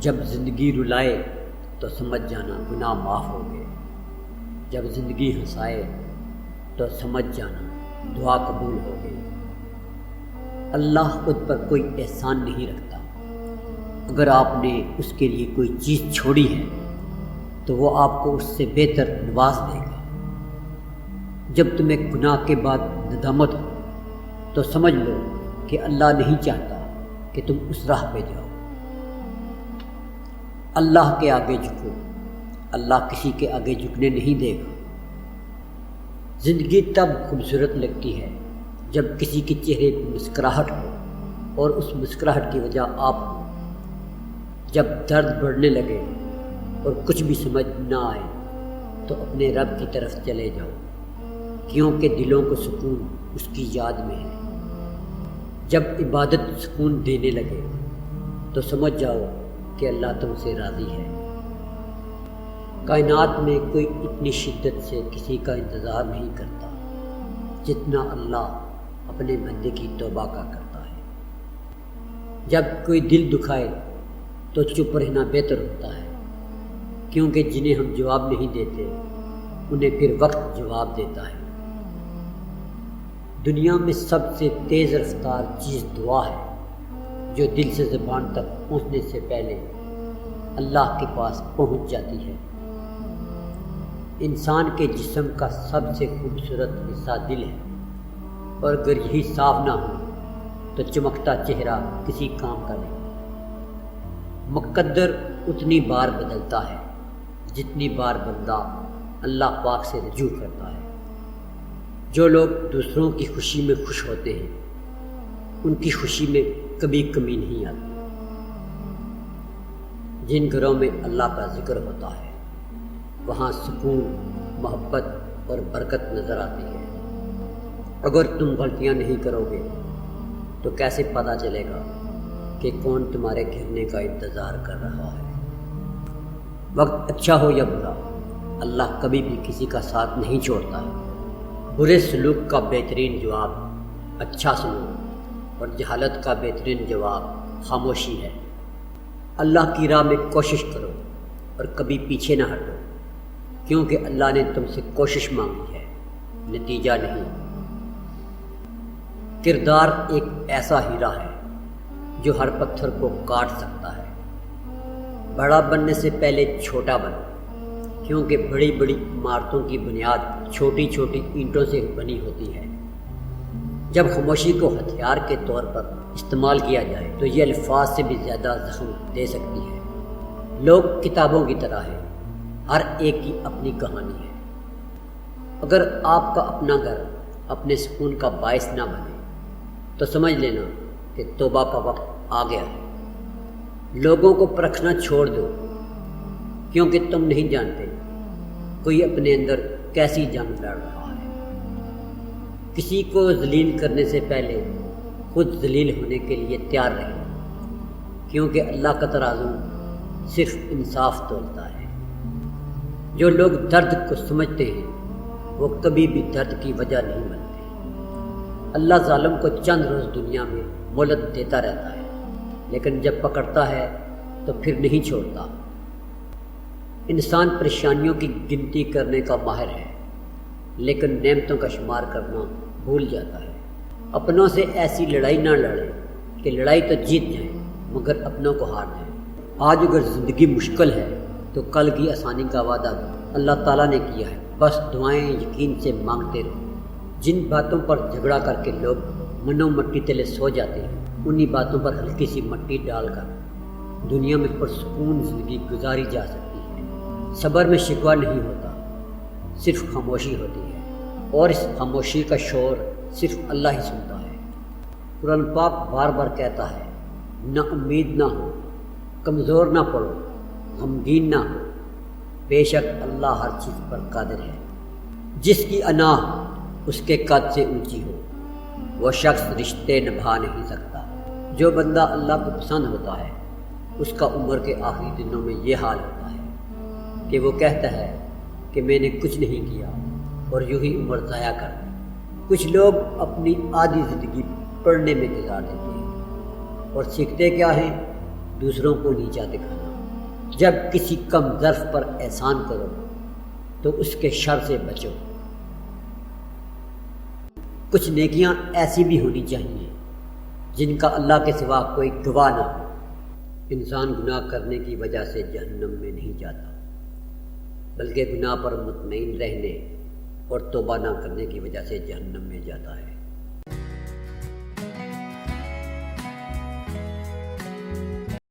جب زندگی رلائے تو سمجھ جانا گناہ معاف ہو گئے، جب زندگی ہنسائے تو سمجھ جانا دعا قبول ہو گئی۔ اللہ خود پر کوئی احسان نہیں رکھتا، اگر آپ نے اس کے لیے کوئی چیز چھوڑی ہے تو وہ آپ کو اس سے بہتر نواز دے گا۔ جب تمہیں گناہ کے بعد ندامت ہو تو سمجھ لو کہ اللہ نہیں چاہتا کہ تم اس راہ پہ جاؤ۔ اللہ کے آگے جھکو، اللہ کسی کے آگے جھکنے نہیں دے گا۔ زندگی تب خوبصورت لگتی ہے جب کسی کے چہرے پہ مسکراہٹ ہو اور اس مسکراہٹ کی وجہ آپ ہو۔ جب درد بڑھنے لگے اور کچھ بھی سمجھ نہ آئے تو اپنے رب کی طرف چلے جاؤ، کیونکہ دلوں کو سکون اس کی یاد میں ہے۔ جب عبادت سکون دینے لگے تو سمجھ جاؤ کہ اللہ تم سے راضی ہے۔ کائنات میں کوئی اتنی شدت سے کسی کا انتظار نہیں کرتا جتنا اللہ اپنے بندے کی توبہ کا کرتا ہے۔ جب کوئی دل دکھائے تو چپ رہنا بہتر ہوتا ہے، کیونکہ جنہیں ہم جواب نہیں دیتے انہیں پھر وقت جواب دیتا ہے۔ دنیا میں سب سے تیز رفتار چیز دعا ہے، جو دل سے زبان تک پہنچنے سے پہلے اللہ کے پاس پہنچ جاتی ہے۔ انسان کے جسم کا سب سے خوبصورت حصہ دل ہے، اور اگر یہی صاف نہ ہو تو چمکتا چہرہ کسی کام کا نہیں۔ مقدر اتنی بار بدلتا ہے جتنی بار بندہ اللہ پاک سے رجوع کرتا ہے۔ جو لوگ دوسروں کی خوشی میں خوش ہوتے ہیں ان کی خوشی میں کبھی کمی نہیں آتی۔ جن گھروں میں اللہ کا ذکر ہوتا ہے وہاں سکون، محبت اور برکت نظر آتی ہے۔ اگر تم غلطیاں نہیں کرو گے تو کیسے پتہ چلے گا کہ کون تمہارے گرنے کا انتظار کر رہا ہے؟ وقت اچھا ہو یا برا، اللہ کبھی بھی کسی کا ساتھ نہیں چھوڑتا ہے۔ برے سلوک کا بہترین جواب اچھا سلوک، اور جہالت کا بہترین جواب خاموشی ہے۔ اللہ کی راہ میں کوشش کرو اور کبھی پیچھے نہ ہٹو، کیونکہ اللہ نے تم سے کوشش مانگی ہے، نتیجہ نہیں۔ کردار ایک ایسا ہیرا ہے جو ہر پتھر کو کاٹ سکتا ہے۔ بڑا بننے سے پہلے چھوٹا بن، کیونکہ بڑی بڑی عمارتوں کی بنیاد چھوٹی چھوٹی اینٹوں سے بنی ہوتی ہے۔ جب خاموشی کو ہتھیار کے طور پر استعمال کیا جائے تو یہ الفاظ سے بھی زیادہ زخم دے سکتی ہے۔ لوگ کتابوں کی طرح ہیں، ہر ایک کی اپنی کہانی ہے۔ اگر آپ کا اپنا گھر اپنے سکون کا باعث نہ بنے تو سمجھ لینا کہ توبہ کا وقت آ گیا ہے۔ لوگوں کو پرکھنا چھوڑ دو، کیونکہ تم نہیں جانتے کوئی اپنے اندر کیسی جنگ لڑ رہا ہے۔ کسی کو ذلیل کرنے سے پہلے خود ذلیل ہونے کے لیے تیار رہیں، کیونکہ اللہ کا ترازو صرف انصاف تولتا ہے۔ جو لوگ درد کو سمجھتے ہیں وہ کبھی بھی درد کی وجہ نہیں بنتے۔ اللہ ظالم کو چند روز دنیا میں مہلت دیتا رہتا ہے، لیکن جب پکڑتا ہے تو پھر نہیں چھوڑتا۔ انسان پریشانیوں کی گنتی کرنے کا ماہر ہے، لیکن نعمتوں کا شمار کرنا بھول جاتا ہے۔ اپنوں سے ایسی لڑائی نہ لڑے کہ لڑائی تو جیت جائیں مگر اپنوں کو ہار جائیں۔ آج اگر زندگی مشکل ہے تو کل کی آسانی کا وعدہ بھی اللہ تعالیٰ نے کیا ہے، بس دعائیں یقین سے مانگتے رہو۔ جن باتوں پر جھگڑا کر کے لوگ منو مٹی تلے سو جاتے ہیں، انہی باتوں پر ہلکی سی مٹی ڈال کر دنیا میں پرسکون زندگی گزاری جا سکتی ہے۔ صبر میں شکوہ نہیں ہوتا، صرف خاموشی ہوتی ہے، اور اس خاموشی کا شور صرف اللہ ہی سنتا ہے۔ قرآن پاک بار بار کہتا ہے، نہ امید نہ ہو، کمزور نہ پڑو، غمگین نہ ہو، بے شک اللہ ہر چیز پر قادر ہے۔ جس کی انا اس کے قد سے اونچی ہو وہ شخص رشتے نبھا نہیں سکتا۔ جو بندہ اللہ کو پسند ہوتا ہے اس کا عمر کے آخری دنوں میں یہ حال ہوتا ہے کہ وہ کہتا ہے کہ میں نے کچھ نہیں کیا اور یوں ہی عمر ضائع کر دی۔ کچھ لوگ اپنی آدھی زندگی پڑھنے میں گزار دیتے ہیں اور سیکھتے کیا ہیں؟ دوسروں کو نیچا دکھانا۔ جب کسی کم ظرف پر احسان کرو تو اس کے شر سے بچو۔ کچھ نیکیاں ایسی بھی ہونی چاہیے جن کا اللہ کے سوا کوئی گواہ نہ ہو۔ انسان گناہ کرنے کی وجہ سے جہنم میں نہیں جاتا، بلکہ گناہ پر مطمئن رہنے اور توبہ نہ کرنے کی وجہ سے جہنم میں جاتا ہے۔